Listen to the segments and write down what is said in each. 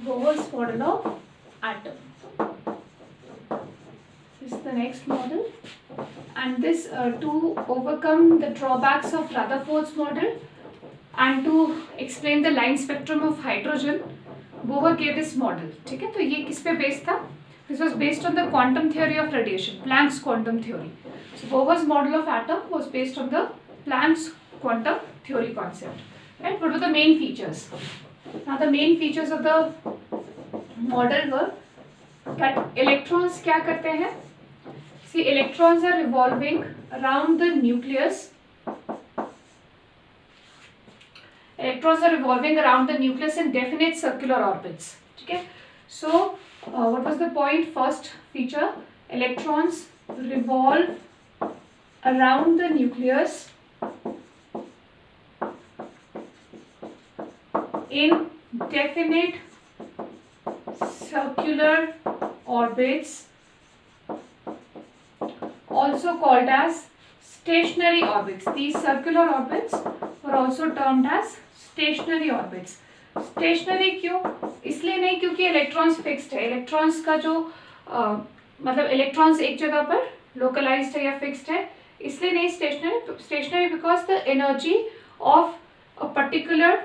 Bohr's model of atom. This is the next model, and this to overcome the drawbacks of Rutherford's model and to explain the line spectrum of hydrogen, Bohr gave this model. ठीक है, तो ये किस पे based था? This was based on the quantum theory of radiation, Planck's quantum theory. So Bohr's model of atom was based on the Planck's quantum theory concept. Right? What were the main features? Now the main features of the model were that electrons क्या करते हैं? See, electrons are revolving around the nucleus. Electrons are revolving around the nucleus in definite circular orbits. Okay. So, what was the point? First feature: electrons revolve around the nucleus in definite circular orbits, also called as stationary orbits. These circular orbits were also termed as stationary orbits. Stationary क्यों? इसलिए नहीं क्योंकि electrons fixed है. Electrons का जो मतलब electrons एक जगह पर लोकलाइज्ड है या फिक्स्ड है, इसलिए नहीं stationary because the energy of a particular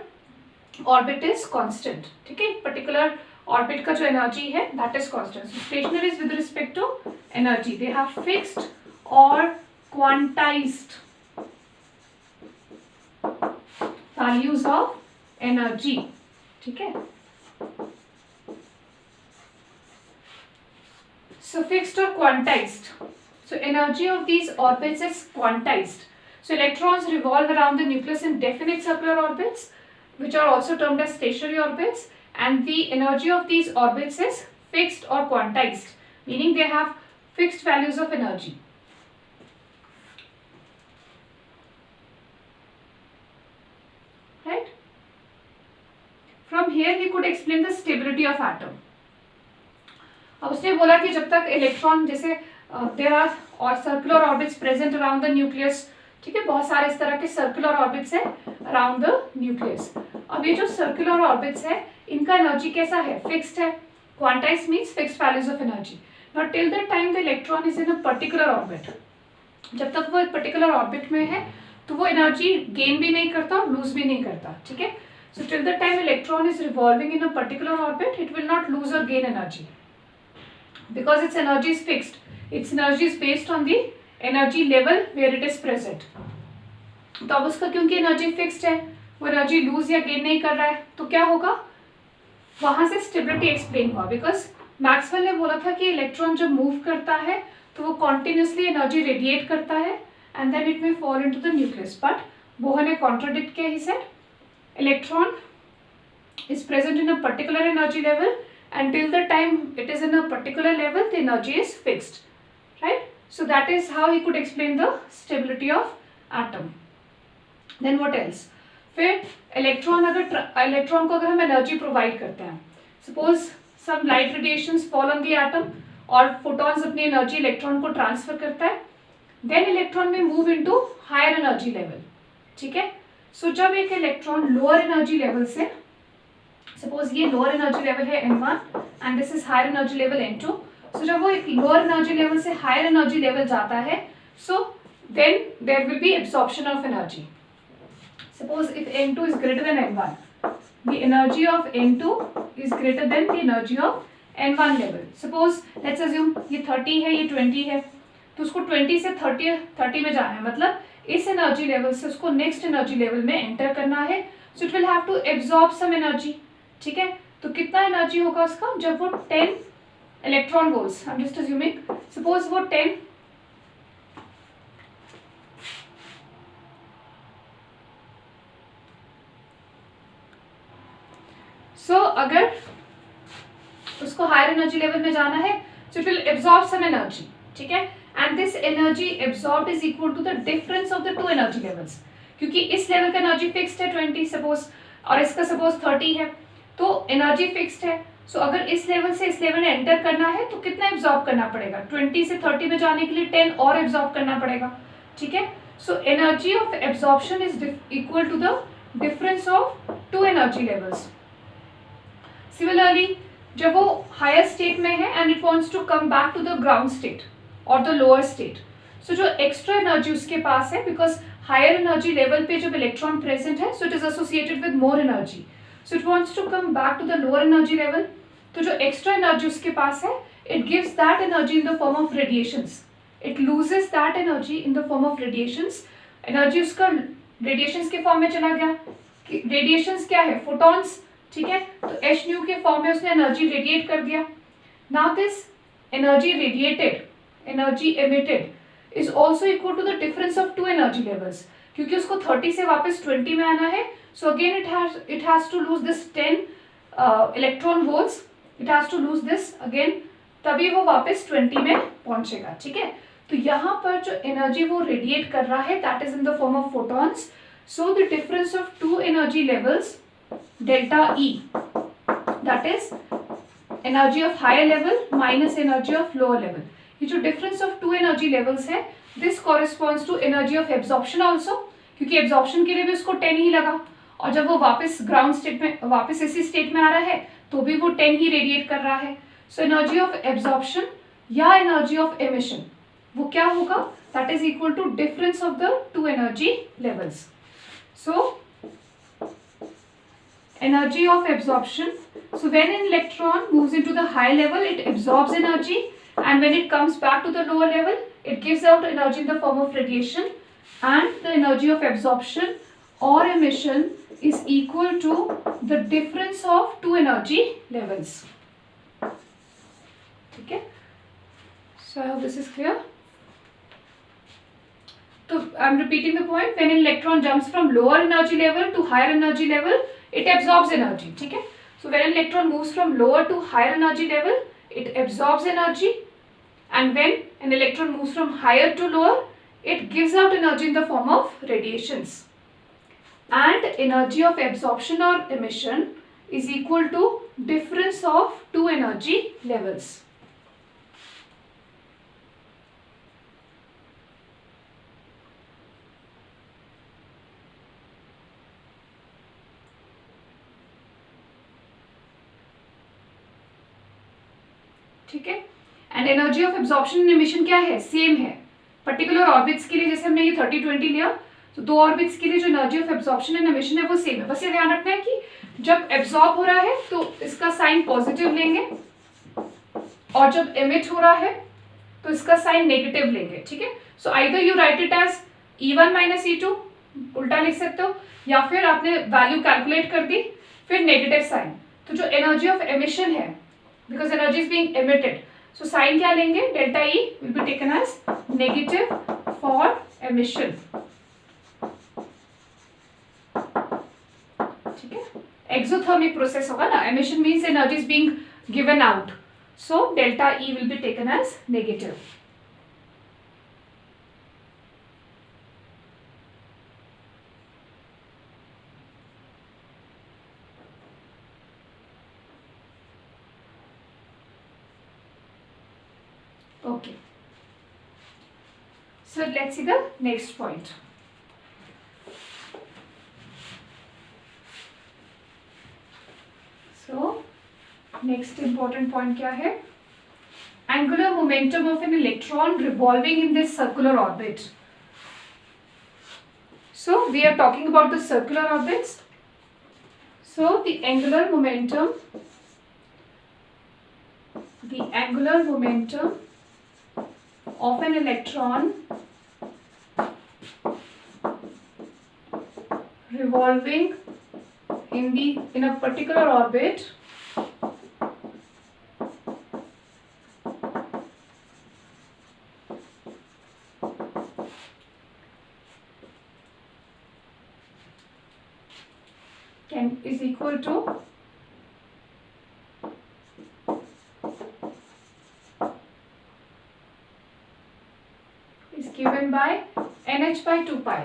orbit is constant. ठीक है, पर्टिकुलर ऑर्बिट का जो एनर्जी है that is constant. So stationary is with respect to energy. They have fixed और क्वांटाइज्ड वैल्यूज ऑफ एनर्जी. ठीक है, so fixed or quantized. So energy of these orbits is quantized. So electrons revolve around the nucleus in definite circular orbits, which are also termed as stationary orbits, and the energy of these orbits is fixed or quantized, meaning they have fixed values of energy. Right? From here he could explain the stability of atom. अब उसने बोला कि जब तक electron जैसे there are और circular orbits present around the nucleus. ठीक है, बहुत सारे इस तरह के सर्कुलर ऑर्बिट्स है अराउंड द न्यूक्लियस. अब ये जो सर्कुलर ऑर्बिट्स है इनका एनर्जी कैसा है? फिक्स्ड है. Quantized means fixed values of energy. Now till the time the electron is in a particular orbit, जब तक वो एक पर्टिकुलर ऑर्बिट में है तो वो एनर्जी गेन भी नहीं करता और लूज भी नहीं करता. ठीक है, so till the time electron is revolving in a particular orbit it will not lose or gain energy because its energy is fixed. Its energy is based on the energy level where it is present. तो अब उसका क्योंकि energy fixed है, वो energy lose या gain नहीं कर रहा है, तो क्या होगा? वहां से स्टेबिलिटी एक्सप्लेन हुआ. बिकॉज मैक्सवेल ने बोला था कि इलेक्ट्रॉन जब मूव करता है तो वो कॉन्टिन्यूसली एनर्जी रेडिएट करता है and then it may fall into the nucleus. But Bohr ने कॉन्ट्राडिक्ट किया. He said electron is present in a particular energy level. Until the time it is in a particular level, the energy is fixed, right? So that is how he could explain the stability of atom. Then what else? फिर electron को अगर हम energy provide करते हैं, suppose some light radiations fall on the atom और photons अपनी energy electron को transfer करता है, then इलेक्ट्रॉन में move into higher energy level. ठीक है, सो जब एक इलेक्ट्रॉन लोअर एनर्जी लेवल से, सपोज ये लोअर एनर्जी लेवल है n1 and this is higher energy level n2. So जब वो एक लोअर एनर्जी लेवल से हायर एनर्जी लेवल जाता है, so then there will be absorption of energy. Suppose if n2 is greater than n1, the energy of n2 is greater then the energy of n1 level. Suppose let's assume ये 30 है, ये 20 है, तो उसको 20 से 30 में जाना है, मतलब इस एनर्जी लेवल से उसको नेक्स्ट एनर्जी लेवल में एंटर करना है. So it will have to absorb some energy. ठीक है, तो कितना एनर्जी होगा उसका? जब वो 10 electron volts, I am just assuming, suppose वो 10 अगर उसको हायर एनर्जी लेवल में जाना है, so it will absorb some energy. ठीक है, and this energy absorbed is equal to the difference of the two energy levels. क्योंकि इस लेवल का एनर्जी फिक्स्ड है 20 सपोज, और इसका सपोज 30 है, तो एनर्जी फिक्स्ड है. सो अगर इस लेवल से इस लेवल में एंटर करना है तो कितना एब्सॉर्ब करना पड़ेगा? 20 से 30 में जाने के लिए 10 और एब्सॉर्ब करना पड़ेगा. ठीक है, so energy of absorption is equal to the difference of two energy levels. Similarly, जब वो higher state में है and it wants to come back to the ground state or the lower state, so जो extra energy उसके पास है, because higher energy level पे जब electron present है, so it is associated with more energy, so it wants to come back to the lower energy level. तो जो extra energy उसके पास है, it gives that energy in the form of radiations. It loses that energy in the form of radiations. Energy उसका radiations के form में चला गया. Radiations क्या है? Photons, ठीक है? तो h nu के form में उसने energy radiate कर दिया. Now this energy radiated, energy emitted is also equal to the difference of two energy levels. क्योंकि उसको 30 से वापस 20 में आना है, so again it has to lose this 10 electron volts. It has to lose this again, तभी वो वापस 20 में पहुंचेगा, ठीक है? तो यहाँ पर जो एनर्जी वो रेडिएट कर रहा है, that is in the form of photons. So the difference of two energy levels delta E, that is energy of higher level minus energy of lower level. ये जो difference of two energy levels है, this corresponds to energy of absorption also, क्योंकि absorption के लिए भी उसको 10 ही लगा, और जब वो वापस ग्राउंड स्टेट में, वापस इसी स्टेट में आ रहा है, तो भी वो 10 ही रेडिएट कर रहा है. सो एनर्जी ऑफ एब्जॉर्प्शन या एनर्जी ऑफ एमिशन वो क्या होगा? That is equal to difference of the two energy levels. So energy of absorption, so when an electron moves into the high level, it absorbs energy, and when it comes back to the lower level, it gives out energy in the form of radiation, and the energy of absorption or emission is equal to the difference of two energy levels. Okay, so I hope this is clear. So I'm repeating the point. When an electron jumps from lower energy level to higher energy level, it absorbs energy. ठीक है? So when an electron moves from lower to higher energy level, it absorbs energy, and when an electron moves from higher to lower, it gives out energy in the form of radiations. And energy of absorption or emission is equal to difference of two energy levels. ठीक है? And energy of absorption and emission क्या है? Same है. Particular orbits के लिए जैसे हमने ये 30-20 लिया, तो दो ऑर्बिट्स के लिए जो energy of absorption and emission है वो सेम है. बस ये ध्यान रखना है कि जब एब्जॉर्ब हो रहा है तो इसका साइन पॉजिटिव लेंगे, और जब एमिट हो रहा है तो इसका साइन नेगेटिव लेंगे. ठीक है? So either you write it as E1 minus E2, उल्टा लिख सकते हो, या फिर आपने वैल्यू कैलकुलेट कर दी फिर नेगेटिव साइन. तो जो एनर्जी ऑफ एमिशन है, because energy is being emitted, so sign क्या लेंगे? delta E will be taken as negative for emission. ठीक है? exothermic process होगा ना, emission means energy is being given out, so delta E will be taken as negative. Okay, so let's see the next point. So next important point क्या है? Angular momentum of an electron revolving in this circular orbit. So we are talking about the circular orbits. So the angular momentum of an electron revolving in a particular orbit is equal to given by nh by 2 pi.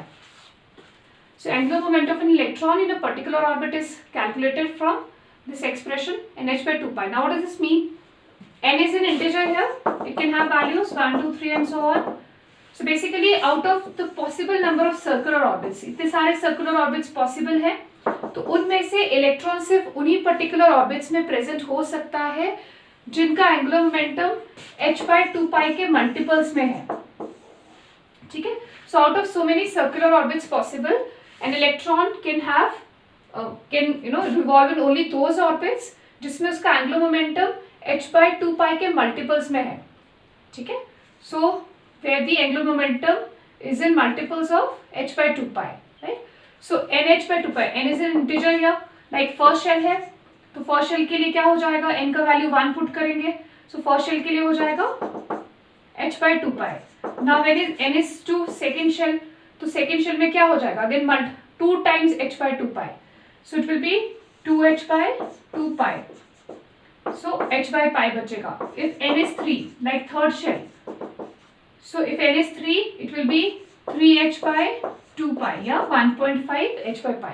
So angular momentum of an electron in a particular orbit is calculated from this expression nh by 2 pi. Now what does this mean? N is an integer here. It can have values 1, 2, 3 and so on. So basically out of the possible number of circular orbits, इतने सारे circular orbits possible है, तो उनमें से electron सिर्फ उन्हीं particular orbits में present हो सकता है जिनका एंगुलर मोमेंटम h/2π के मल्टीपल्स में है, ठीक है। So out of so many circular orbits possible, an electron can revolve in only those orbits जिसमें उसका एंगुलर मोमेंटम h/2π के मल्टीपल्स में है, ठीक है। सो where the angular momentum is in multiples of h/2π, right? So nh/2π, n is an integer here, like first shell है, तो first shell के लिए क्या हो जाएगा, n का वैल्यू 1 पुट करेंगे, सो फर्स्ट शेल के लिए हो जाएगा h/2π. Now when n is to second shell, तो सेकंड शेल में क्या हो जाएगा, again 2 times h/2π, so it will be 2h/2π, so h/π बचेगा. If n is 3, like third shell, so if n is 3, it will be 3h/2π, yeah, 1.5 h/π.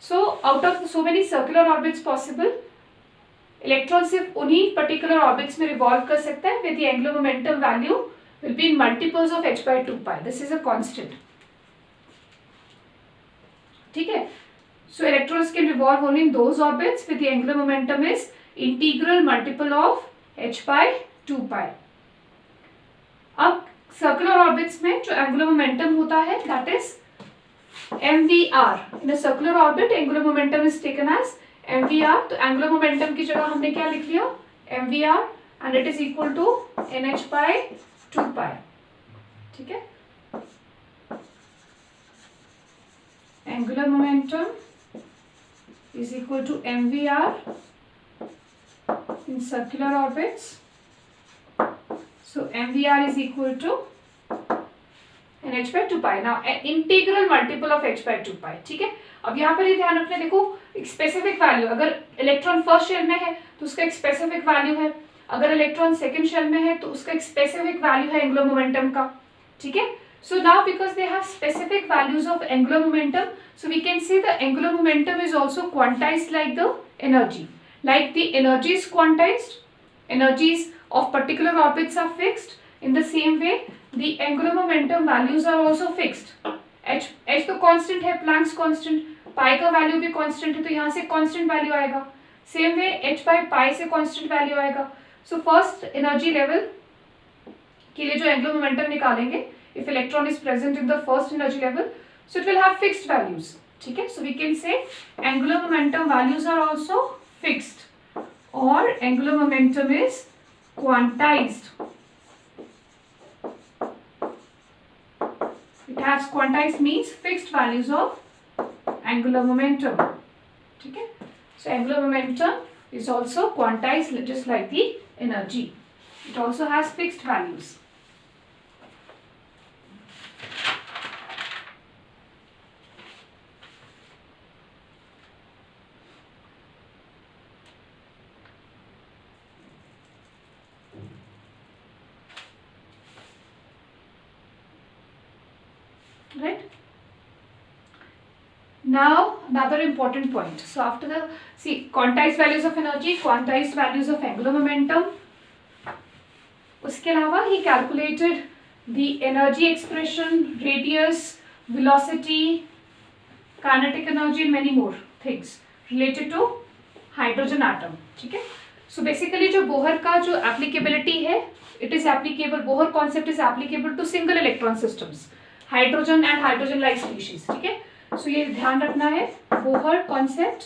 So out of so many circular orbits possible, electron सिर्फ उन्हीं particular orbits में revolve कर सकता है with the angular momentum value will be in multiples of h/2π. This is a constant. ठीक है. So electrons can revolve only in those orbits with the angular momentum is integral multiple of h/2π. अब circular orbits में जो angular momentum होता है that is mvr. In a circular orbit angular momentum is taken as mvr. तो angular momentum की जगह हमने क्या लिख लिया, mvr, and it is equal to nh/2π. ठीक है. Angular momentum is equal to mvr in circular orbits. So mvr is equal to nh/2π. Now integral multiple of h/2π. ठीक है. अब यहाँ पर ये ध्यान रखना, देखो एक स्पेसिफिक वैल्यू, अगर इलेक्ट्रॉन फर्स्ट शेल में है तो उसका एक स्पेसिफिक वैल्यू है, अगर इलेक्ट्रॉन सेकंड शेल में है तो उसका एक स्पेसिफिक वैल्यू है एंगुलर मोमेंटम का. ठीक है. So now because they have specific values of angular momentum, so we can say the angular momentum is also quantized like the energy. Like the energy is quantized, energies of particular orbits are fixed. In the same way, the angular momentum values are also fixed. h तो constant है, Planck's constant, pi का value भी constant है, तो यहाँ से constant value आएगा. Same way h/π से constant वैल्यू आएगा. So first energy level के लिए जो angular momentum निकालेंगे, if electron is present in the first energy level, so it will have fixed values. ठीक है. So we can say angular momentum values are also fixed, or angular momentum is quantized. It has quantized means fixed values of angular momentum. ठीक है. So angular momentum is also quantized just like the energy. It also has fixed values. Right. Now another important point. So after the quantized values of energy, quantized values of angular momentum. उसके अलावा he calculated the energy expression, radius, velocity, kinetic energy and many more things related to hydrogen atom. ठीक है. So basically जो Bohr का जो applicability है, it is applicable, बोहर concept is applicable to single electron systems, hydrogen and hydrogen like species. ठीक है. सो ये ध्यान रखना है, Bohr concept,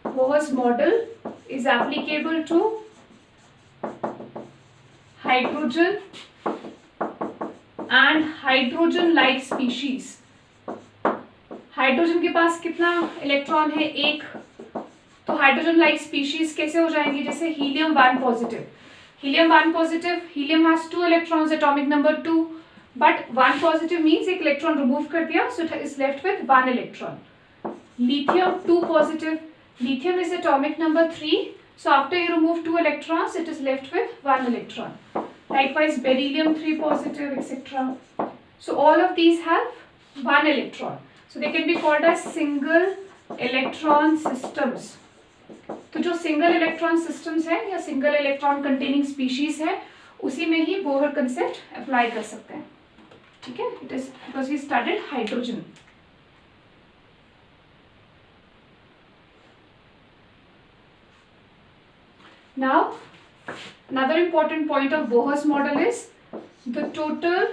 Bohr's model is applicable to hydrogen and hydrogen like species. Hydrogen के पास कितना इलेक्ट्रॉन है, एक. तो हाइड्रोजन लाइक स्पीशीज कैसे हो जाएंगे, जैसे helium 1 positive. Helium 1 positive, helium has 2 electrons, atomic number 2. But 1 positive means एक इलेक्ट्रॉन रिमूव कर दिया, so it is left with 1 electron. Lithium 2 positive, lithium is atomic number 3, so after you remove 2 electrons, it is left with 1 electron. Likewise, beryllium 3 positive, etc. So all of these have 1 electron. So they can be called as single electron systems. तो जो single electron systems है या single electron containing species है, उसी में ही Bohr concept apply कर सकते हैं. ठीक है, it is because he studied hydrogen. Now, another important point of Bohr's model is the total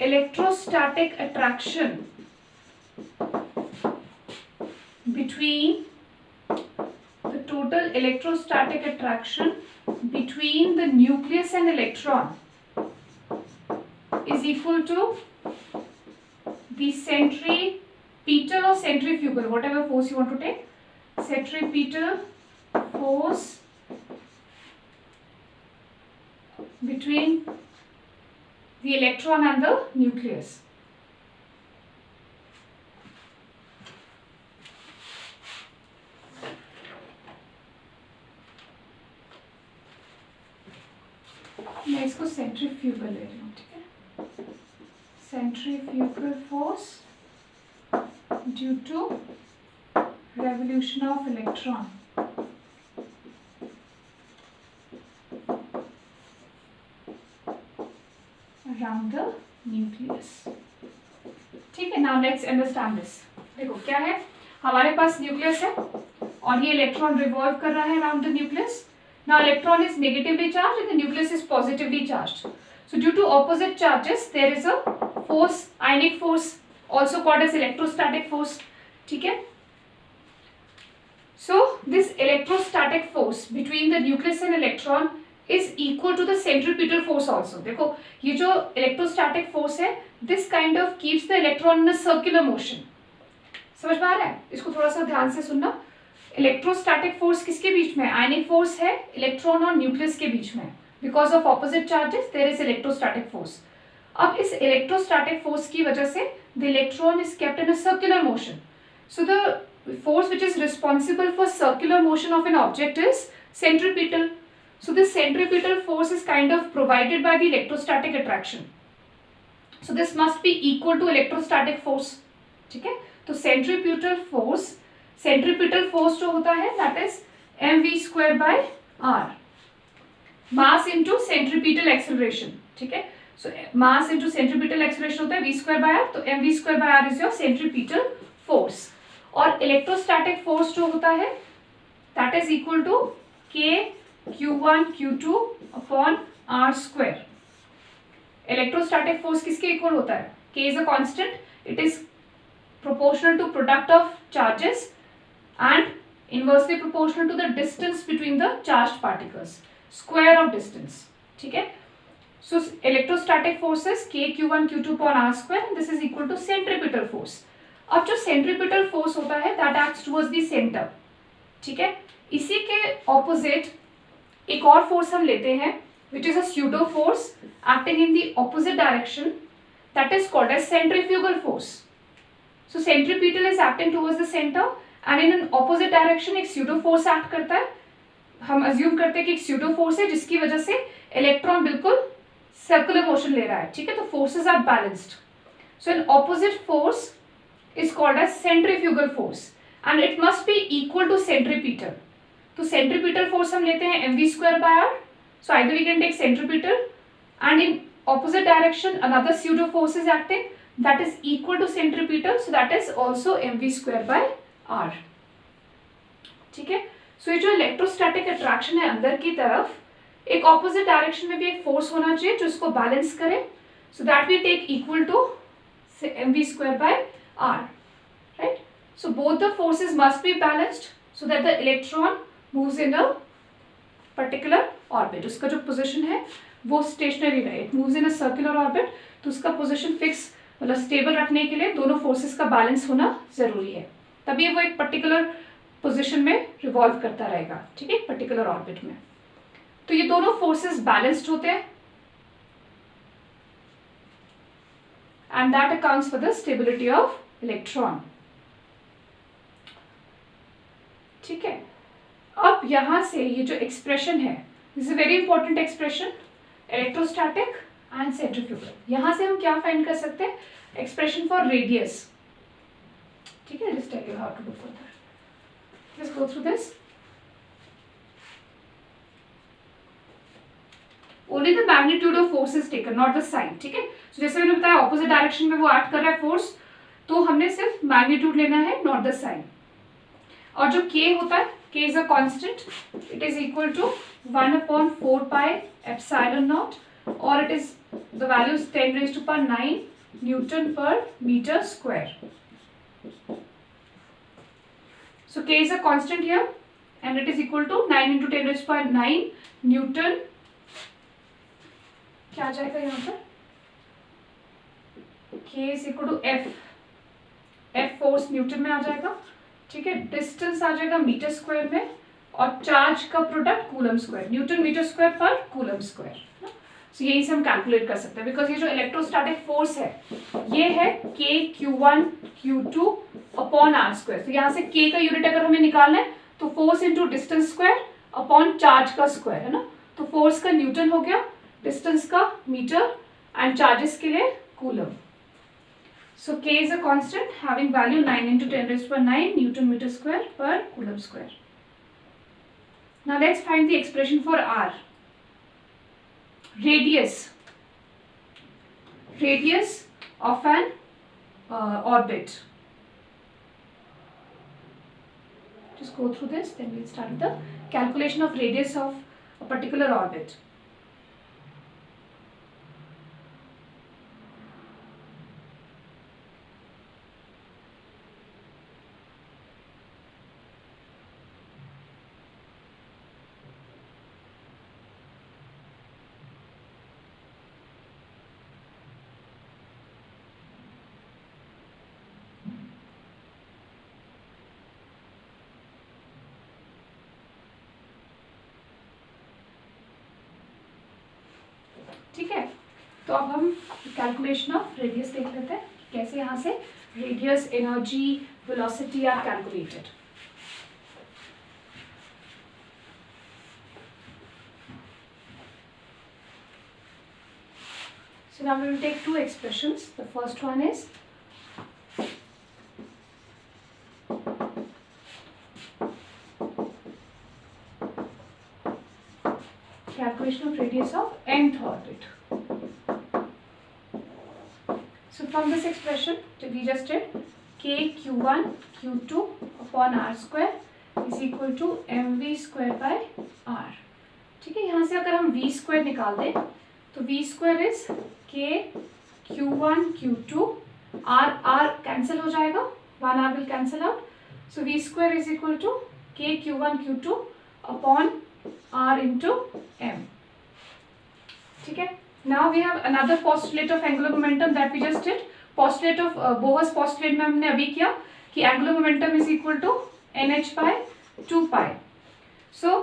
electrostatic attraction between the nucleus and electron is equal to the centripetal or centrifugal, whatever force you want to take, centripetal force between the electron and the nucleus. मैं इसको centrifugal ले रही हूँ, ठीक है. Centrifugal force due to revolution of electron around the nucleus. ठीक है. Now let's understand this. देखो क्या है, हमारे पास न्यूक्लियस है और ये इलेक्ट्रॉन रिवॉल्व कर रहा है around the nucleus. Now electron is negatively charged and the nucleus is positively charged. So due to opposite charges there is a force, ionic force, also called as electrostatic force. ठीक है. So this electrostatic force between the nucleus and electron is equal to the centripetal force also. देखो ये जो electrostatic force है, this kind of keeps the electron in a circular motion. समझ में आ रहा है? इसको थोड़ा सा ध्यान से सुनना. इलेक्ट्रोस्टैटिक फोर्स किसके बीच में? आयनिक फोर्स है इलेक्ट्रॉन और न्यूक्लियस के बीच में. Because of opposite charges there is electrostatic force. अब इस इलेक्ट्रोस्टैटिक फोर्स की वजह से the electron is kept in a circular motion. So the force which is responsible for circular motion of an object is centripetal. So this centripetal force is kind of provided by the electrostatic attraction. So this must be equal to electrostatic force. ठीक है. तो centripetal force जो होता है that is mv square by r. Mass into centripetal acceleration. ठीक है. So mass into centripetal acceleration होता है v square by r. तो mv square by r is your centripetal force. और इलेक्ट्रोस्टैटिक फोर्स जो होता है that is equal to k q1 q2 upon r square. Electrostatic force किसके equal होता है? k is a constant, it is proportional to product of charges and inversely proportional to the distance between the charged particles, square of distance. ठीक है. सो electrostatic force is k q1 q2 upon r square, this is equal to centripetal force. अब जो centripetal force होता है that acts towards the centre. ठीक है. इसी के ऑपोजिट एक और फोर्स हम लेते हैं which is a pseudo force acting in the opposite direction that is called as centrifugal force. So centripetal is acting towards the centre and in an opposite direction एक स्यूडो फोर्स एक्ट करता है. हम assume करते हैं कि एक pseudo force है जिसकी वजह से इलेक्ट्रॉन बिल्कुल सर्कुलर मोशन ले रहा है. ठीक है. तो forces are balanced. So an opposite force is called as centrifugal force and it must be equal to centripetal. तो centripetal force हम लेते हैं mv square by r. So either we can take centripetal and in opposite direction another pseudo force is acting that is equal to centripetal, so that is also mv square by r. ठीक है. So ये जो electrostatic attraction है अंदर की तरफ एक opposite direction में भी एक force होना चाहिए जो इसको balance करे. So that we take equal to mv square by r, right? So both the forces must be balanced so that the electron moves in a particular orbit. उसका जो position है वो stationary रहे. It moves in a circular orbit. तो उसका position fix मतलब stable रखने के लिए दोनों forces का balance होना जरूरी है. तभी वो एक particular position में revolve करता रहेगा. ठीक है. particular orbit में. तो ये दोनों forces balanced होते हैं. And that accounts for the stability of electron. ठीक है. अब यहां से ये जो एक्सप्रेशन है this is very important expression electrostatic and centrifugal. यहां से हम क्या फाइंड कर सकते हैं? Expression for radius. ठीक है. Just tell you how to do further. Let's go through this. Only the magnitude of force is taken, not the sign, ठीक है। तो जैसे मैंने बताया ऑपोजिट डायरेक्शन में वो एक्ट कर रहा है फोर्स, तो हमने सिर्फ मैग्नीट्यूड लेना है, नॉट द साइन। और जो k होता है, k is a constant, it is equal to 1/4 pi epsilon naught, और it is the value is 10⁹ newton per metre square. So k is a constant here and it is equal to 9 into 10⁹ Newton, क्या आ जाएगा यहाँ पर, k is equal to f force Newton में आ जाएगा, ठीक है। Distance आ जाएगा मीटर स्क्वायर में, और चार्ज का product coulomb square, newton metre square पर कूलम स्क्वायर। तो यही से हम कैलकुलेट कर सकते हैं, बिकॉज ये जो इलेक्ट्रोस्टैटिक फोर्स है ये है k q1 q2 upon r square. तो यहाँ से k का यूनिट अगर हमें निकालना है तो force into distance square upon charge का स्क्वायर, है ना। तो फोर्स का न्यूटन हो गया, डिस्टेंस का मीटर, एंड चार्जेस के लिए coulomb. So k is a constant having value 9 into 10⁹ newton metre square पर coulomb square. Now let's find the expression for r। radius of an orbit. Just go through this, then we'll start with the calculation of radius of a particular orbit. ठीक है, तो अब हम calculation of radius देख लेते हैं, कैसे यहाँ से radius, energy, velocity are calculated. So now we will take two expressions. The first one is calculation of radius of nth orbit. So from this expression we just did k q1 q2 upon r square is equal to mv square by r, ठीक है। यहाँ से अगर हम v square निकाल दें तो v square is k q1 q2, r cancel हो जाएगा, 1 r will cancel out, so v square is equal to k q1 q2 upon r into m, ठीक है। Now we have another postulate of angular momentum that we just did. Postulate of Bohr's postulate में हमने अभी किया कि angular momentum is equal to nh by 2 pi. So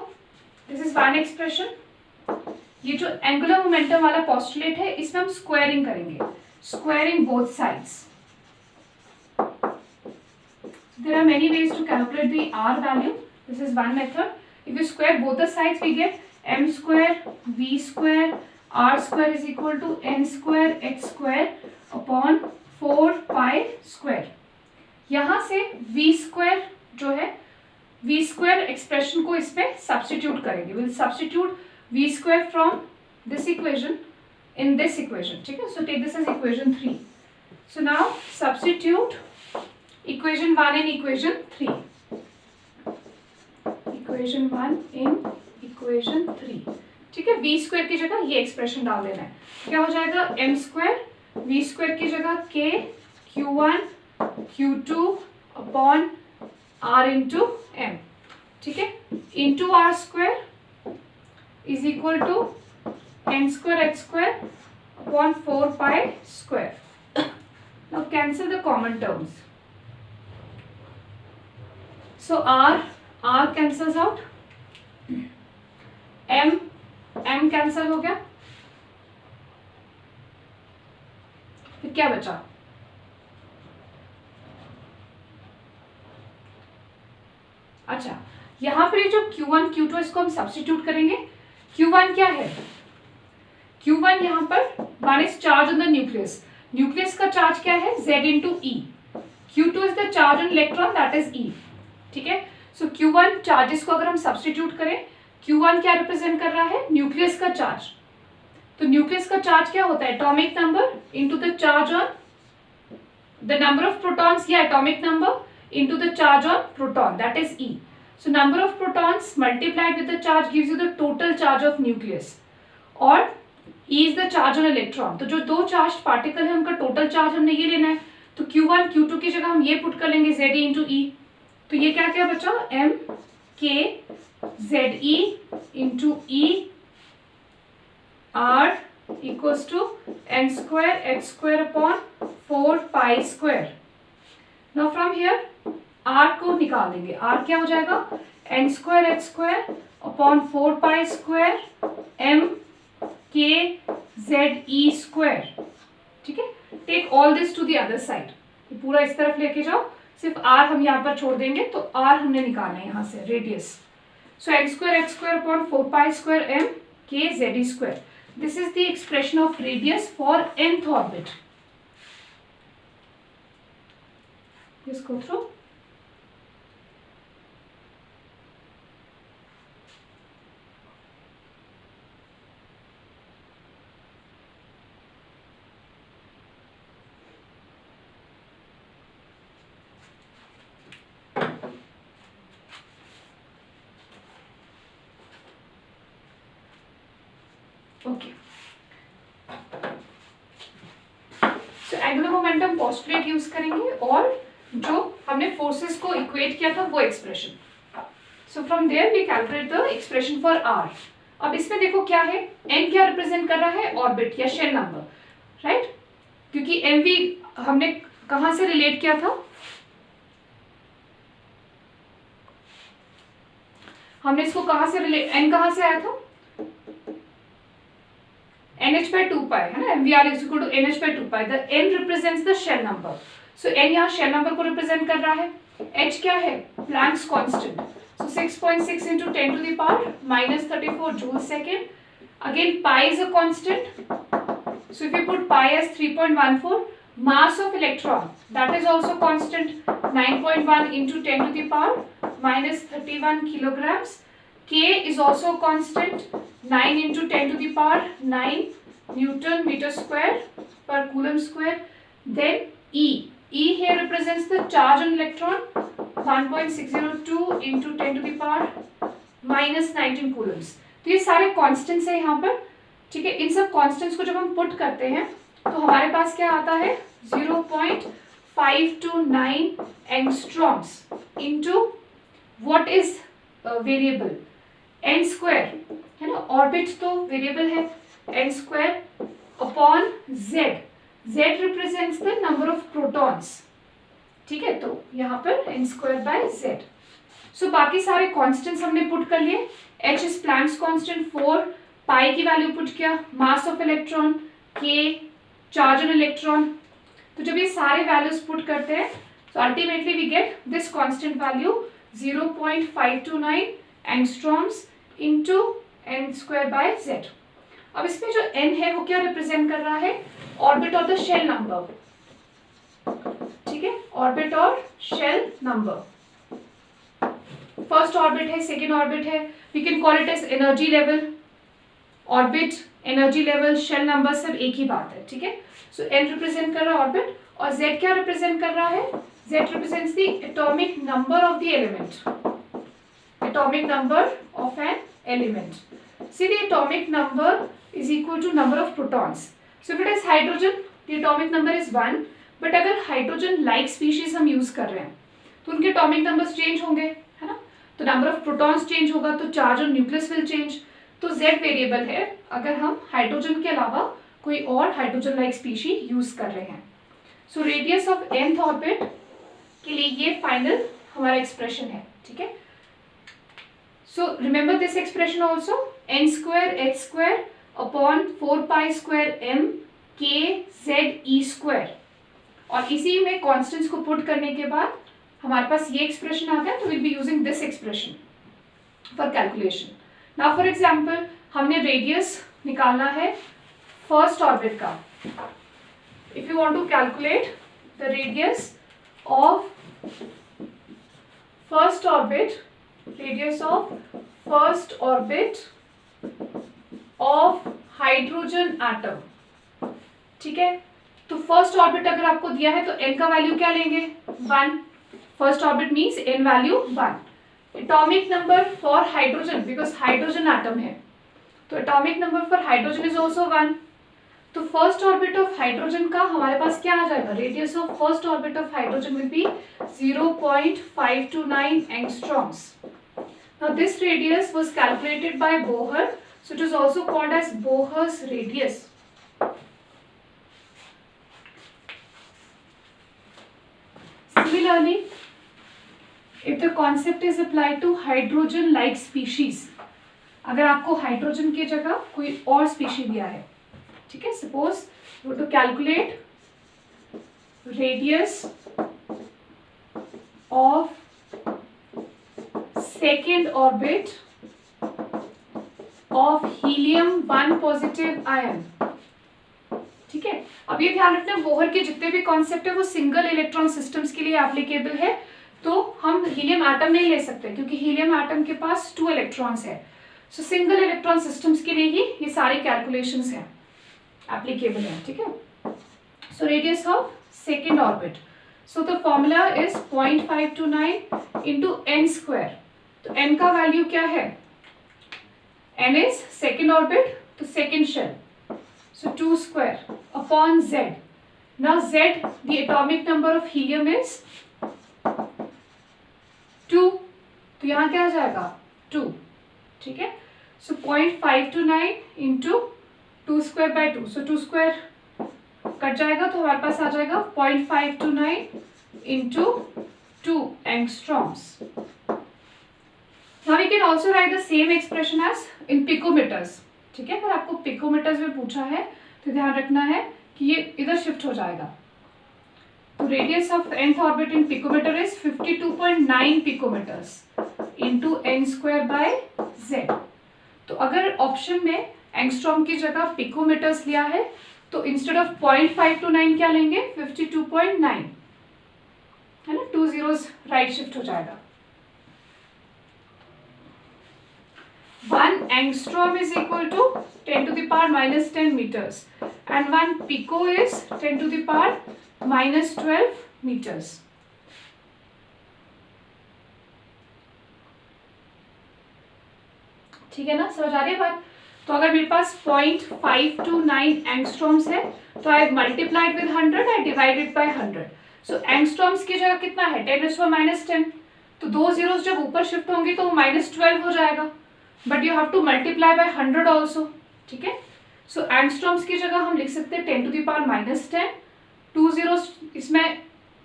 this is one expression. ये जो angular momentum वाला postulate है इसमें हम squaring करेंगे, squaring both sides. There are many ways to calculate the r value. This is one method. If you square both the sides, we get m square v square r square is equal to n square h square upon 4 pi square. यहाँ से v square जो है v square expression को इस पे substitute करेंगे. We'll substitute v square from this equation in this equation. ठीक है? So take this as equation 3. So now substitute equation 1 in equation 3. Equation 1 in equation 3. ठीक है, v स्क्वायर की जगह ये एक्सप्रेशन डाल देना है. क्या हो जाएगा, m स्क्वायर v स्क्वायर की जगह k q1 q2 upon r into m. ठीक है, into r square is equal to n square h square upon 4 pi square. Now cancel the common terms. So r cancels out, m cancel हो गया, फिर क्या बचा, अच्छा यहां पर ये जो q1 q2 इसको हम सब्स्टिट्यूट करेंगे. q1 क्या है, q1 यहां पर one is charge on the nucleus. Nucleus का चार्ज क्या है, z into E. q2 is the charge on electron, that is e. ठीक है, सो q1 चार्जेस को अगर हम सब्स्टिट्यूट करें, q1 क्या रिप्रेजेंट कर रहा है, न्यूक्लियस का चार्ज. तो न्यूक्लियस का चार्ज क्या होता है, atomic number into the charge on the number of protons या atomic number into the charge on proton, that is e. So number of protons multiplied with the charge gives you the total charge of nucleus, और E is the charge on electron. तो जो दो charge particle है उनका total charge हमने ये लेना है, तो Q1 Q2 की जगह हम ये पुट कर लेंगे ZE इंटू E. तो ये क्या क्या बचा, M K ZE into E R equals to n square h square upon 4 pi square. Now from here R को निकाल देंगे, R क्या हो जाएगा, n square h square upon 4 pi square m k z e square. ठीक है, take all this to the other side, पूरा इस तरफ लेके जाओ, सिर्फ R हम यहाँ पर छोड़ देंगे, तो R हमने निकालना है यहाँ से radius. So n square h square upon 4 pi square m k z e square. This is the expression of radius for nth orbit. Let's go through. Okay. So angular momentum postulate use करेंगे और जो हमने forces को equate किया था वो expression. So from there we calculate the expression for r. अब इसमें देखो क्या है, एन क्या रिप्रेजेंट कर रहा है, ऑर्बिट या शेल नंबर, राइट, क्योंकि एम वी हमने कहां से रिलेट किया था, हमने इसको कहां से रिलेट, एन कहां से आया था, NH by 2 pi है ना, MVR is equal to NH by 2 pi. The N represents the shell number. So N यहाँ shell number को represent कर रहा है. H क्या है, Planck's constant. So 6.6 into 10 to the power minus 34 joule second. Again pi is a constant. So if you put pi as 3.14, mass of electron, that is also constant, 9.1 into 10 to the power minus 31 kilograms. K is also constant, 9 into 10 to the power 9 Newton meter square per coulomb square. Then E. E here represents the charge on electron, 1.602 into 10 to the power minus 19 coulombs. तो ये सारे constants हैं यहाँ पर. ठीक है, इन सब constants को जब हम पुट करते हैं तो हमारे पास क्या आता है, 0.529 angstroms into what is variable, n square है ना, ऑर्बिट तो वेरिएबल है, n square upon z. z represents the number of protons. ठीक है, तो यहाँ पर n स्क्वायर बाय z. सो बाकी सारे कांस्टेंट्स हमने पुट कर लिए. h इज प्लैंक्स कांस्टेंट 4, पाई की वैल्यू पुट किया, mass of electron, k charge on electron. तो जब ये सारे वैल्यूज पुट करते हैं तो ultimately we get this constant value 0.529 angstroms into n square by z. अब इसमें जो n है वो क्या रिप्रेजेंट कर रहा है, ऑर्बिट और द शेल नंबर. ठीक है, ऑर्बिट और शेल नंबर. फर्स्ट ऑर्बिट है, सेकेंड ऑर्बिट है, we can call it as energy level. Orbit, energy level, shell number सब एक ही बात है. ठीक है, सो n रिप्रेजेंट कर रहा है ऑर्बिट और z क्या रिप्रेजेंट कर रहा है, z represents the atomic number of the element. Atomic number of an element. See, the atomic number is equal to number of protons. So if it is hydrogen, the atomic number is 1. But अगर hydrogen like species हम use कर रहे हैं तो उनके atomic numbers change होंगे, है ना. तो number of protons change होगा तो charge on nucleus will change. तो z variable है अगर हम hydrogen के अलावा कोई और hydrogen like species use कर रहे हैं. So radius of nth orbit के लिए ये final हमारा expression है. ठीक है, so remember this expression also, n square h square upon 4 pi square m k z e square. और इसी में कांस्टेंट्स को पुट करने के बाद हमारे पास ये एक्सप्रेशन आ गया. तो will be using this expression for calculation. Now for example हमने रेडियस निकालना है फर्स्ट ऑर्बिट का. If you want to calculate the radius of first orbit, radius of first orbit of hydrogen atom, ठीक है। तो फर्स्ट ऑर्बिट अगर आपको दिया है तो n का वैल्यू क्या लेंगे, 1। First orbit means n value 1। Atomic number for hydrogen, because hydrogen atom है, तो atomic number for hydrogen is also 1। तो फर्स्ट ऑर्बिट ऑफ हाइड्रोजन का हमारे पास क्या आ जाएगा, radius of first orbit of hydrogen will be 0.529 angstroms. Now this radius was calculated by Bohr, so it is also called as Bohr's radius. Similarly, if the concept is applied to hydrogen like species, अगर आपको hydrogen की जगह कोई और species दिया है, ठीक है, suppose you to calculate radius of second orbit of helium 1 positive ion, ठीक है। अब ये ध्यान रखना, बोहर के जितने भी कॉन्सेप्ट है वो सिंगल इलेक्ट्रॉन सिस्टम्स के लिए एप्लीकेबल है। तो हम हीलियम एटम नहीं ले सकते क्योंकि हीलियम एटम के पास 2 इलेक्ट्रॉन्स है। सो सिंगल इलेक्ट्रॉन सिस्टम्स के लिए ही ये सारे कैलकुलेशंस हैं, एप्लीकेबल है, ठीक है। So radius of second orbit, so the formula is 0.529 into n square. तो n का वैल्यू क्या है, n is second orbit, तो second shell, so 2 square upon z. Now z, the atomic number of helium is 2, तो यहाँ क्या आ जाएगा 2, ठीक है। so 0.529 into 2 square by 2, so 2 square cut जाएगा तो हमारे पास आ जाएगा 0.529 into 2 angstroms. Now we can also write the same expression as in picometers, ठीक है। अगर आपको पिकोमीटर्स में पूछा है तो ध्यान रखना है कि ये इधर शिफ्ट हो जाएगा। तो radius of nth orbit in picometre is 52.9 picometres into n square by z। तो अगर ऑप्शन में एंगस्ट्रॉम की जगह पिकोमीटर्स लिया है तो इंस्टेड ऑफ 0.529 क्या लेंगे, 52.9, है ना, 2 zeros राइट शिफ्ट हो जाएगा। 1 angstrom is equal to 10 to the power minus 10 meters and 1 pico is 10 to the power minus 12 meters. ठीक है ना, समझ आ रही है बात। तो अगर मेरे पास 0.529 एंगस्ट्रॉम्स है तो आई multiplied with 100, I divided by 100। So angstroms की जगह कितना है, 10⁻⁻10, तो 2 zeros जब ऊपर शिफ्ट होंगे तो -12 हो जाएगा, but you have to multiply by 100 also, ठीक है। सो एंगस्ट्रॉम्स की जगह हम लिख सकते हैं 10 to the power -10, 2 zeros इसमें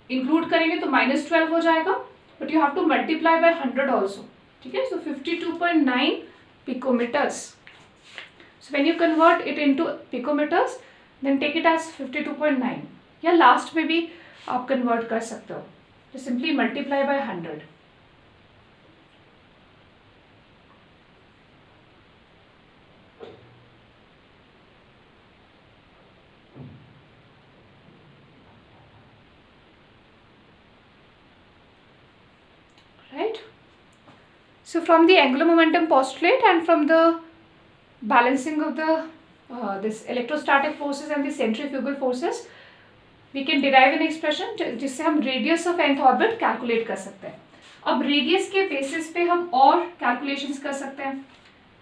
इंक्लूड करेंगे तो -12 हो जाएगा, but you have to multiply by 100 also, ठीक है। So 52.9 picometres. So when you convert it into picometres then take it as 52.9, या लास्ट में भी आप कन्वर्ट कर सकते हो, तो simply multiply by 100। Right? So from the angular momentum postulate and from the balancing of the this electrostatic forces and the centrifugal forces, we can derive an expression जिससे हम radius of nth orbit calculate कर सकते हैं। अब radius के basis पे हम और calculations कर सकते हैं,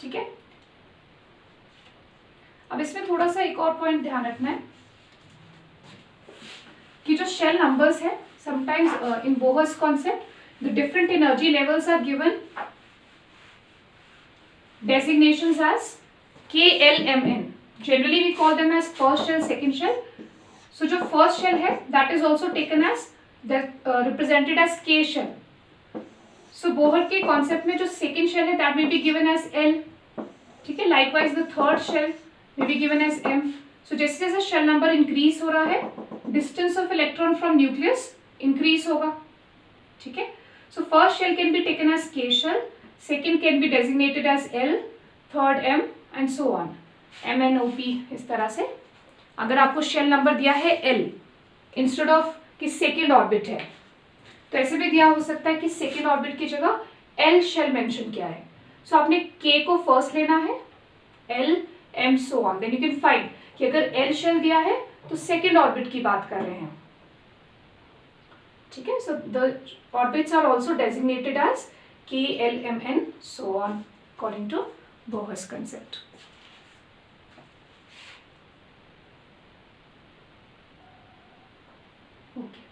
ठीक है। अब इसमें थोड़ा सा एक और point ध्यान रखना है कि जो shell numbers है, sometimes in Bohr's concept the different energy levels are given designations as K, L, M, N. Generally we call them as first shell, second shell. So जो first shell है that is also taken as represented as K shell. So Bohr के concept में जो second shell है that may be given as L, ठीक है। Likewise the third shell may be given as M. So जैसे जैसे shell number increase हो रहा है distance of electron from nucleus increase होगा, ठीक है। So first shell can be taken as K shell, second can be designated as L, third M and so on, M N O P इस तरह से। अगर आपको शेल नंबर दिया है L इंस्टेड ऑफ कि सेकेंड ऑर्बिट है तो ऐसे भी दिया हो सकता है कि सेकेंड ऑर्बिट की जगह L शेल मेंशन किया है। सो आपने K को फर्स्ट लेना है, L m so on. Then you can find कि अगर l शेल दिया है तो सेकेंड ऑर्बिट की बात कर रहे हैं, ठीक है. So the orbits are also designated as k, l, m, n so on according to Bohr's concept. Okay.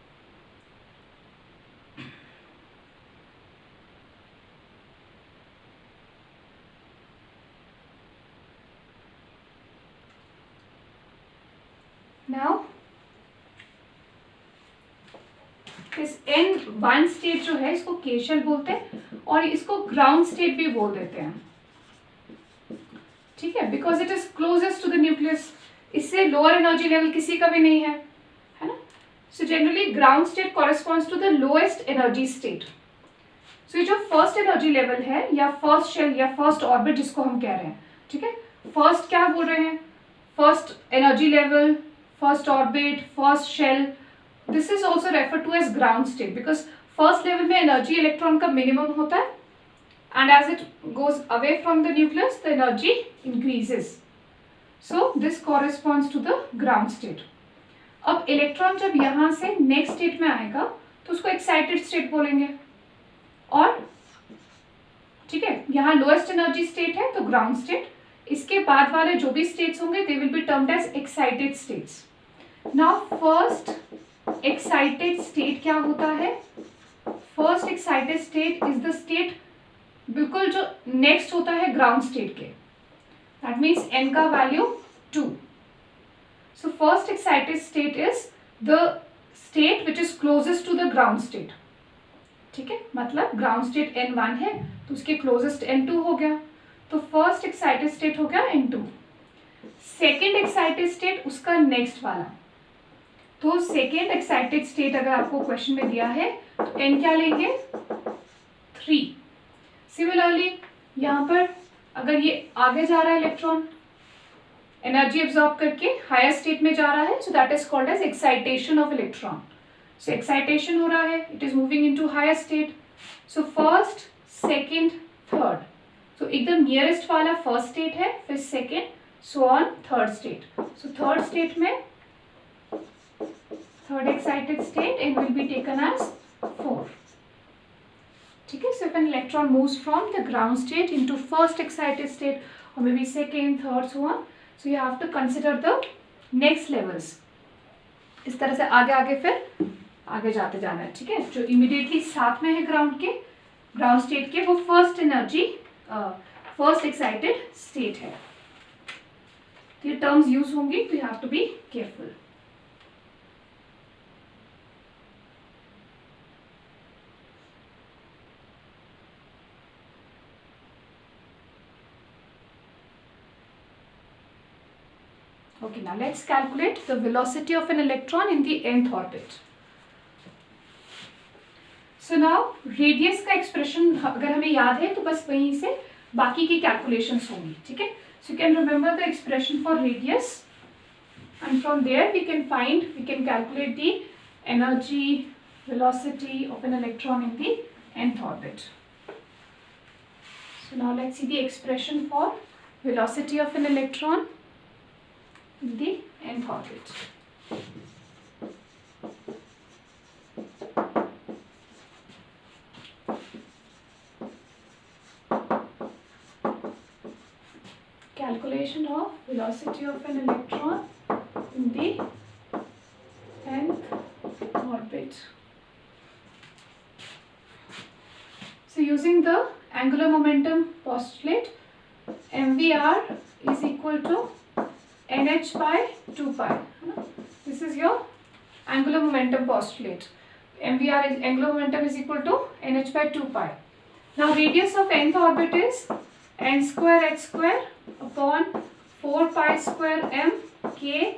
Now इस n1 स्टेट जो है इसको k शेल बोलते हैं और इसको ग्राउंड स्टेट भी बोल देते हैं, ठीक है, because it is closest to the nucleus. इससे लोअर एनर्जी लेवल किसी का भी नहीं है, है ना. So generally ground state corresponds to the lowest energy state. So ये जो फर्स्ट एनर्जी लेवल है या फर्स्ट शेल या फर्स्ट ऑर्बिट जिसको हम कह रहे हैं, ठीक है, फर्स्ट क्या बोल रहे हैं, first energy level, first orbit, first shell, this is also refer to as ground state because first level में एनर्जी इलेक्ट्रॉन का मिनिमम होता है and as it goes away from the nucleus the energy increases. So this corresponds to the ground state. अब electron जब यहाँ से next state में आएगा तो उसको एक्साइटेड स्टेट बोलेंगे और ठीक है यहाँ लोएस्ट एनर्जी स्टेट है तो ग्राउंड स्टेट. इसके बाद वाले जो भी स्टेट्स होंगे they will be termed as excited states. Now first excited state क्या होता है, first excited state is the state बिल्कुल जो नेक्स्ट होता है ग्राउंड स्टेट के. दैट मीन्स n का value 2. So first excited state is the state which is closest to the ground state. ठीक है, मतलब ग्राउंड स्टेट n1 है तो उसके क्लोजेस्ट n2 हो गया, तो फर्स्ट एक्साइटेड स्टेट हो गया n2. सेकेंड एक्साइटेड स्टेट उसका नेक्स्ट वाला, तो सेकेंड एक्साइटेड स्टेट अगर आपको क्वेश्चन में दिया है तो n क्या लेंगे 3. सिमिलरली यहाँ पर अगर ये आगे जा रहा है इलेक्ट्रॉन एनर्जी एब्जॉर्ब करके हायर स्टेट में जा रहा है, so that is called as excitation of electron. So excitation हो रहा है, it is moving into higher state. So first, second, third, so एकदम नियरेस्ट वाला फर्स्ट स्टेट है, फिर second, so on third state. So third state में third excited state and will be taken as 4. ठीक है, so if an electron moves from the ground state into first excited state or maybe second, third, so on, so you have to consider the next levels. इस तरह से आगे आगे फिर आगे जाते जाना है. ठीक है, जो इमीडिएटली साथ में है ग्राउंड के, ग्राउंड स्टेट के, वो first energy first excited state है. ये टर्म्स यूज होंगी तो you have to be careful. Okay, now let's calculate the velocity of an electron in the nth orbit. So now radius का expression अगर हमें याद है तो बस वहीं से बाकी की calculations होंगी. ठीक है, so you can remember the expression for radius and from there we can calculate the energy velocity of an electron in the nth orbit. So now let's see the expression for velocity of an electron in the nth orbit. Calculation of velocity of an electron in the nth orbit. So using the angular momentum postulate, mvr is equal to nh by 2 pi. This is your angular momentum postulate. Angular momentum is equal to nh by 2 pi. Now radius of nth orbit is n square h square upon 4 pi square m k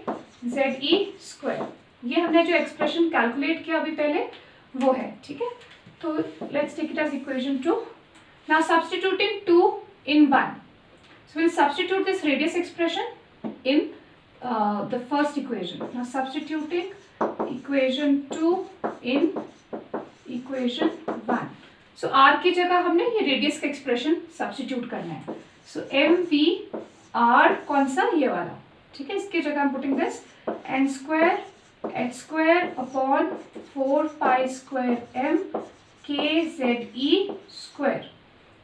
z e square. ये हमने जो expression calculate किया अभी पहले वो है. ठीक है, तो let's take it as equation 2. Now substituting 2 in 1. So we'll substitute this radius expression in the first equation. Now substituting equation 2 in equation 1. So r की जगह हमने ये radius का expression substitute करना है. So mv आर कौन सा, ये वाला, ठीक है। इसकी जगह हम putting this n square h square upon 4 pi square m k z e square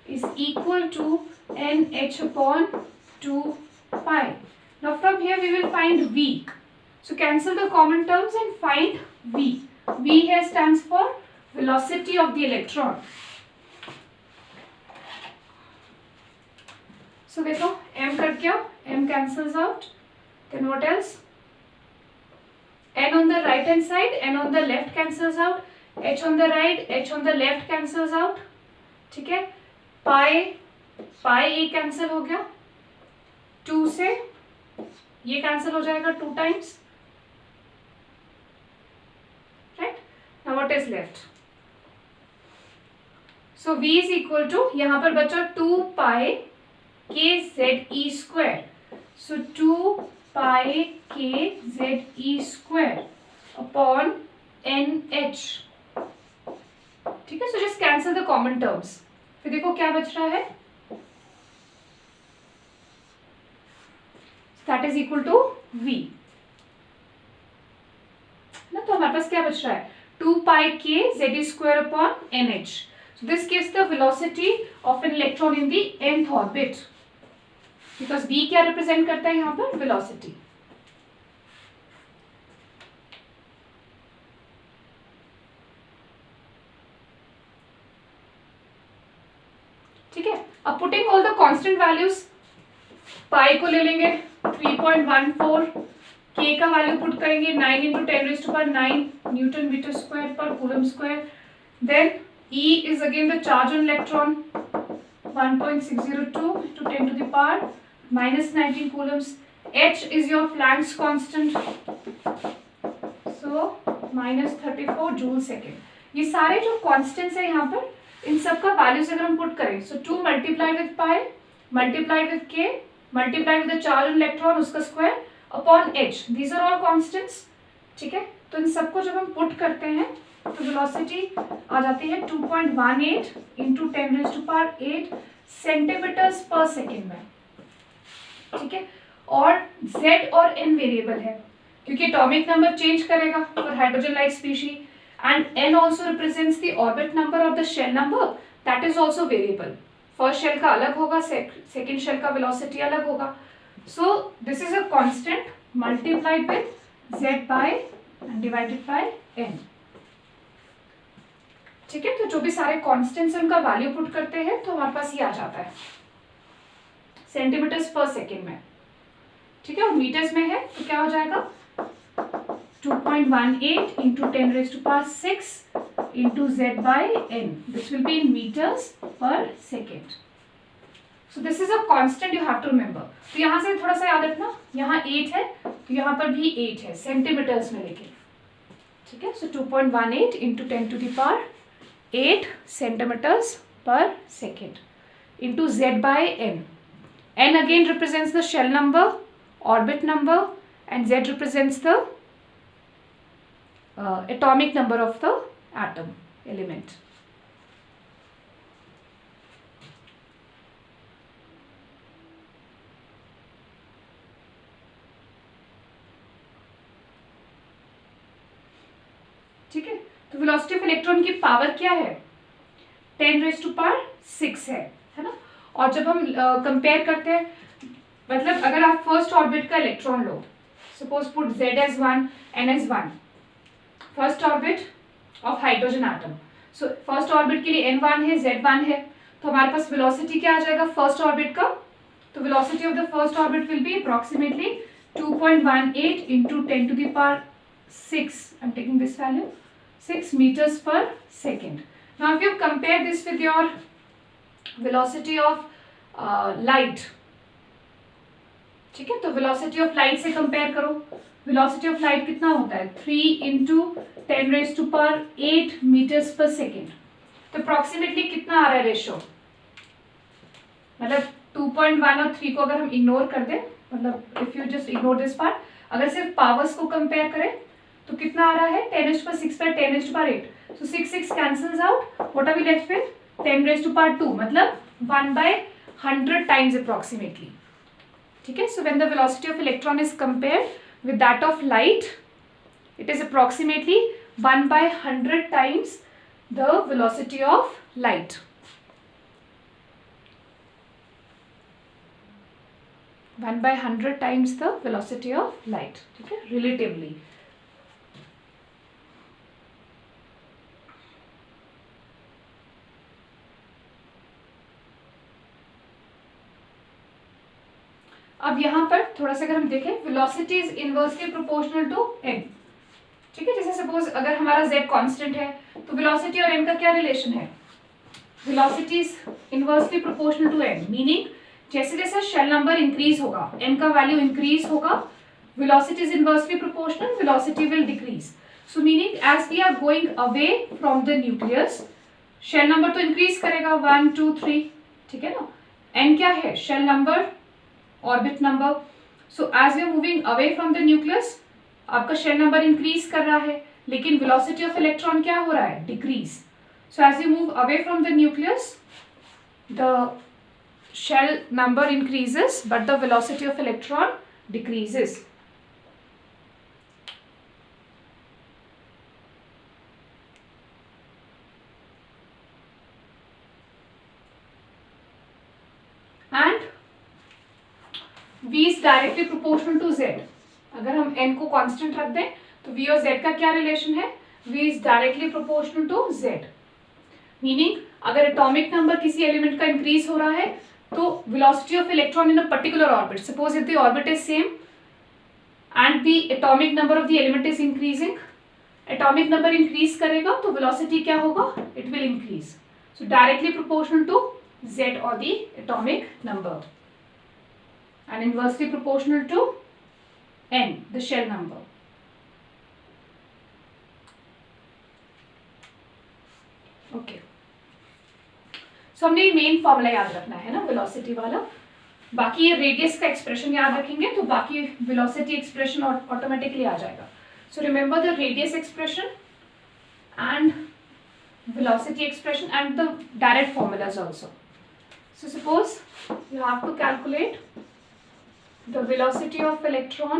is equal to nh upon 2 pi. Now from here we will find v. So cancel the common terms and find v. V here stands for velocity of the electron. So देखो m cut गया, m cancels out. Then what else? N on the right hand side, n on the left cancels out. H on the right, h on the left cancels out. ठीक है, पाई पाई ए cancel हो गया, 2 से ये cancel हो जाएगा 2 times, right. Now what is left? So v is equal to, यहां पर बचा 2 pi k Z e square, सो 2 pi k Z e square upon n h, ठीक है। So just cancel the common terms, फिर देखो क्या बच रहा है, that is equal to v ना। तो हमारे पास क्या बच रहा है, 2 pi k Z e square upon n h. So this gives the velocity of an electron in the nth orbit, because v क्या रिप्रेजेंट करता है यहाँ पर, velocity। ठीक है, अब putting all the constant values, pi को ले लेंगे 3.14, के का वैल्यू पुट करेंगे 9 इंटू 10⁹ न्यूटन मीटर स्क्वायर पर coulomb square. Then E is again the charge on electron, 1.602 to 10 to the power minus 19 coulombs. H is your Planck's constant, so minus 34 joule second। ये सारे जो constants है यहाँ पर, इन सब का वैल्यूज अगर हम पुट करें, so 2 multiply with pi multiply with k multiply with the charge on electron उसका square upon h, these are all constants, ठीक है। तो इन सबको जब हम पुट करते हैं तो वेलोसिटी आ जाती है 2.18 इंटू 10⁸ सेंटीमीटर्स पर सेकेंड में, ठीक है। और z और n वेरिएबल है, क्योंकि एटॉमिक नंबर चेंज करेगा for hydrogen like species, and n also represents the orbit number of the shell number, that is also variable. First shell का अलग होगा, सेकेंड शेल का वेलोसिटी अलग होगा। So this is a constant multiplied with z by and divided by n, ठीक है। तो जो भी सारे कांस्टेंट्स हैं उनका वैल्यू पुट करते हैं तो हमारे पास ये आ जाता है सेंटीमीटर्स पर सेकेंड में, ठीक है। और मीटर्स में है तो क्या हो जाएगा, 2.18 into 10⁶ into z by n, this will be in metres per second. So this is a constant you have to remember. तो यहाँ से थोड़ा सा याद रखना, यहाँ 8 है तो यहाँ पर भी 8 है सेंटीमीटर्स में लेके, ठीक है। So 2.18 into 10 to the power 8 centimeters per second into z by n. N again represents the shell number, orbit number, and z represents the atomic number of the atom element. ठीक है, तो velocity of electron की power क्या है, 10⁶ है ना। और जब हम कंपेयर करते हैं, मतलब अगर आप फर्स्ट ऑर्बिट का electron low, suppose put z as 1 n as 1, first orbit of hydrogen atom. So first orbit के लिए n1 है, z1 है, तो हमारे पास वेलोसिटी क्या आ जाएगा फर्स्ट ऑर्बिट का, तो velocity of the first orbit will be approximately 2.18 into 10 to the power 6, I am taking this value, 6 meters per second. Now if you compare this with your velocity of light, ठीक है, तो velocity of light से compare करो, velocity of light कितना होता है 3 into 10⁸ meters per second, तो approximately कितना आ रहा है रेशो, मतलब 2.1 और 3 को अगर हम इग्नोर कर दें, मतलब if you just ignore this part, अगर सिर्फ पावर्स को कंपेयर करें तो कितना आ रहा है 10⁶ by 10⁸, so 6 cancels out, what are we left with 10⁻², मतलब 1/100 times approximately, ठीक है. So when the velocity of electron is compared with that of light, it is approximately 1/100 times the velocity of light. 1/100 times the velocity of light. ठीक है, relatively. अब यहाँ पर थोड़ा सा अगर हम देखें, velocity is inversely proportional to n. ठीक है, जैसे सपोज अगर हमारा z कांस्टेंट है तो वेलोसिटी और n का क्या रिलेशन है? Velocity is inversely proportional to n, meaning जैसे जैसे शेल नंबर इंक्रीज होगा, n का वैल्यू इंक्रीज होगा, velocity is inversely proportional, velocity will decrease. So meaning as we are going away from the nucleus, shell number तो increase करेगा 1 2 3, ठीक है ना. n क्या है? Shell number, orbit number. So as we are moving away from the nucleus, आपका shell number increase कर रहा है, लेकिन वेलोसिटी ऑफ इलेक्ट्रॉन क्या हो रहा है? Decrease. So as you move away from the nucleus, the shell number increases but the velocity of electron decreases. And v is directly proportional to z. अगर हम n को कांस्टेंट रख दें तो v और z का क्या रिलेशन है? v is directly proportional to z. Meaning अगर एटॉमिक नंबर किसी एलिमेंट का इंक्रीज हो रहा है तो velocity of electron in a particular orbit, suppose if the orbit is same and the atomic number of the element is increasing, atomic number increase करेगा तो velocity क्या होगा? It will increase. So directly proportional to z or the atomic number, and inversely proportional to n, the shell number. Okay. सो हमने ये main formula याद रखना है ना, वेलोसिटी वाला. बाकी ये रेडियस का एक्सप्रेशन याद रखेंगे तो बाकी वेलोसिटी एक्सप्रेशन ऑटोमेटिकली आ जाएगा. So remember the radius expression and velocity expression and the direct formulas also. So suppose you have to calculate the velocity of electron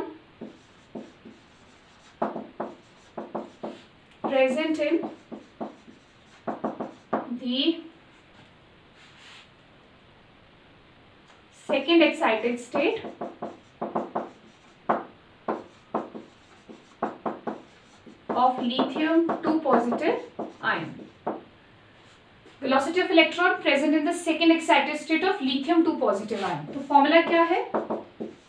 present in the second excited state of lithium 2 positive ion. Velocity of electron present in the second excited state of lithium 2 positive ion. तो formula क्या है?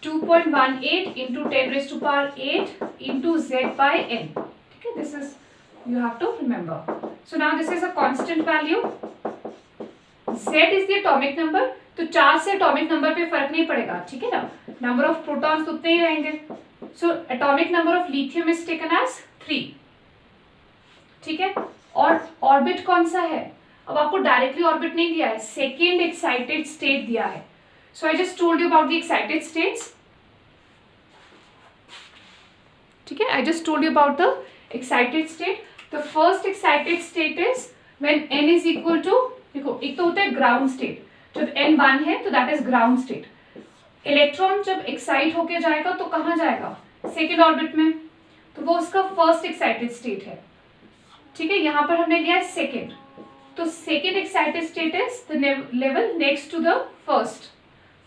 2.18 into 10 raised to power 8 into z by n. ठीक है, this is you have to remember. So now this is a constant value. Z is the atomic number. तो charge से atomic number पे फर्क नहीं पड़ेगा, ठीक है ना. नंबर ऑफ प्रोटॉन्स उतने ही रहेंगे. So atomic number of lithium is taken as 3, ठीक है. और ऑर्बिट कौन सा है? अब आपको डायरेक्टली ऑर्बिट नहीं दिया है, सेकेंड एक्साइटेड स्टेट दिया है. So I just told you about the excited states, ठीक है. I just told you about the excited state. The first excited state is when n is equal to, देखो एक तो होता है ग्राउंड स्टेट, जब n 1 है तो that is ground state. Electron जब एक्साइट होके जाएगा तो कहाँ जाएगा? सेकेंड ऑर्बिट में, तो वो उसका फर्स्ट एक्साइटेड स्टेट है, ठीक है. यहाँ पर हमने लिया है सेकेंड, तो second excited state is the level next to the first.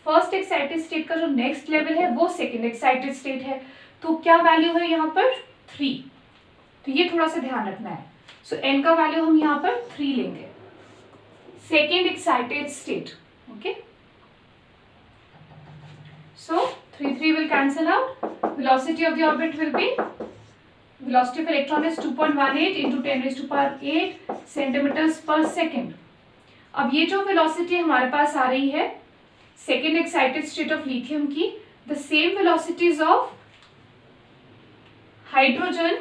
First excited state का जो नेक्स्ट लेवल है वो सेकेंड एक्साइटेड स्टेट है. तो क्या वैल्यू है यहाँ पर? 3. तो ये थोड़ा सा ध्यान रखना है. सो n का वैल्यू हम यहाँ पर 3 लेंगे. Second excited state, okay. So 3 will cancel out. Velocity of the orbit will be, velocity of electron is 2.18 into 10 raised to power 8 centimeters per second. अब ये जो velocity हमारे पास आ रही है second excited state of lithium की, the same velocities of hydrogen,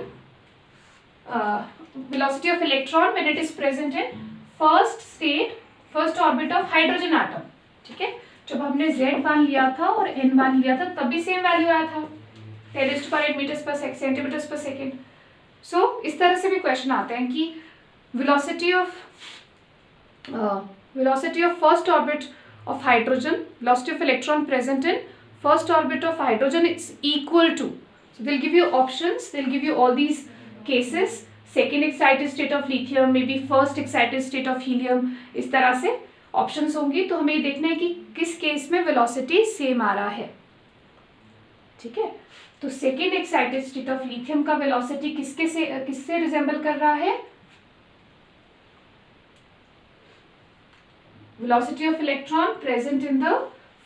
velocity of electron when it is present in first state, first orbit of hydrogen atom, ठीक है. जब हमने Z1 लिया था और N1 लिया था तब भी सेम वैल्यू आया था, 10 raised to power 8 meters per second, centimetres पर सेकेंड. सो इस तरह से भी क्वेश्चन आते हैं कि velocity of first orbit of hydrogen, velocity of electron present in first orbit of hydrogen is equal to, so they'll give you options, they'll give you all these cases, second excited state of lithium, maybe first excited state of helium, इस तरह से options होंगी. तो हमें ये देखना है कि किस केस में वेलोसिटी सेम आ रहा है. ठीक है, तो second excited state of lithium का वेलोसिटी किससे रिजेंबल कर रहा है? velocity of electron present in the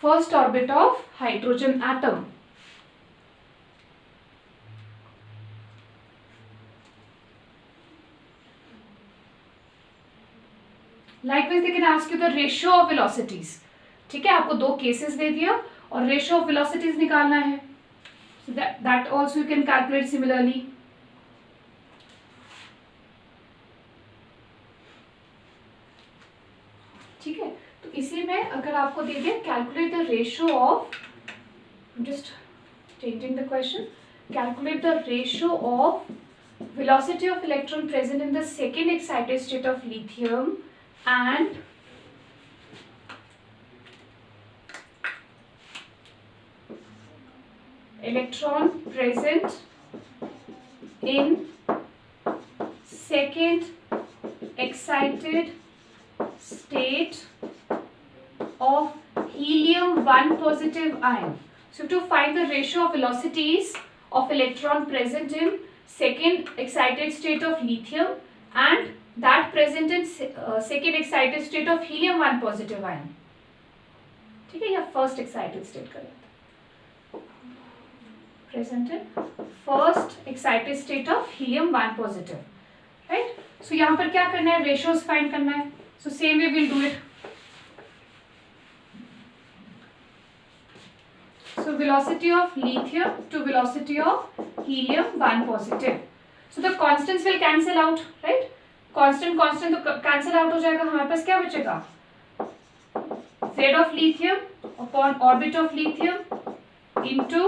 first orbit of hydrogen atom. Likewise they can ask you the ratio of velocities. ठीक है, आपको दो केसेस दे दिया और रेशियो ऑफ वेलोसिटीज निकालना है. So that also you can calculate similarly. ठीक है, तो इसी में अगर आपको दे दिया calculate the ratio of, just changing the question, calculate the ratio of velocity of electron present in the second excited state of lithium and electron present in second excited state of helium 1 positive ion. So to find the ratio of velocities of electron present in second excited state of lithium and that present in second excited state of helium 1 positive ion. ठीक है, या first excited state कर लेते हैं. Present in first excited state of helium 1 positive, right. So यहाँ पर क्या करना है? रेशियोज फाइंड करना है. So same way will do it. So velocity of lithium to velocity of helium 1 positive. So the constants will cancel out, right? Constant तो cancel out हो जाएगा. हमारे पास क्या बचेगा? Z of lithium upon orbit of lithium into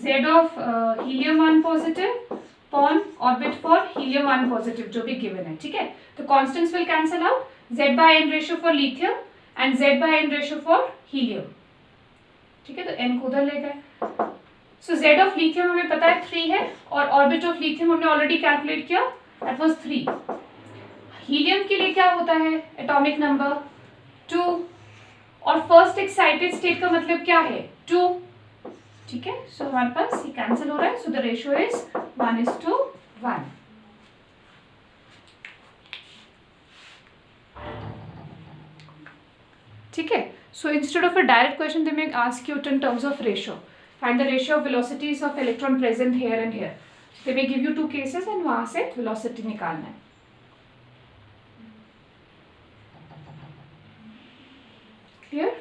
Z of helium 1 positive upon orbit for helium 1 positive जो भी given है. ठीक है, तो constants will cancel out. Z by n ratio for lithium and Z by n ratio for helium. ठीक है, तो n को उधर ले गए. सो Z ऑफ लिथियम हमें पता है 3 है और ऑर्बिट ऑफ लिथियम हमने ऑलरेडी कैलकुलेट किया, दैट वाज 3. हीलियम के लिए क्या होता है? एटॉमिक नंबर 2 और फर्स्ट एक्साइटेड स्टेट का मतलब क्या है? 2. ठीक है, सो हमारे पास ये कैंसिल हो रहा है. So the ratio is 1:1. ठीक है, so instead of a direct question they may ask you in terms of ratio. Find the ratio of velocities of electron present here and here. They may give you 2 cases and वहाँ से velocity निकालना है. Clear?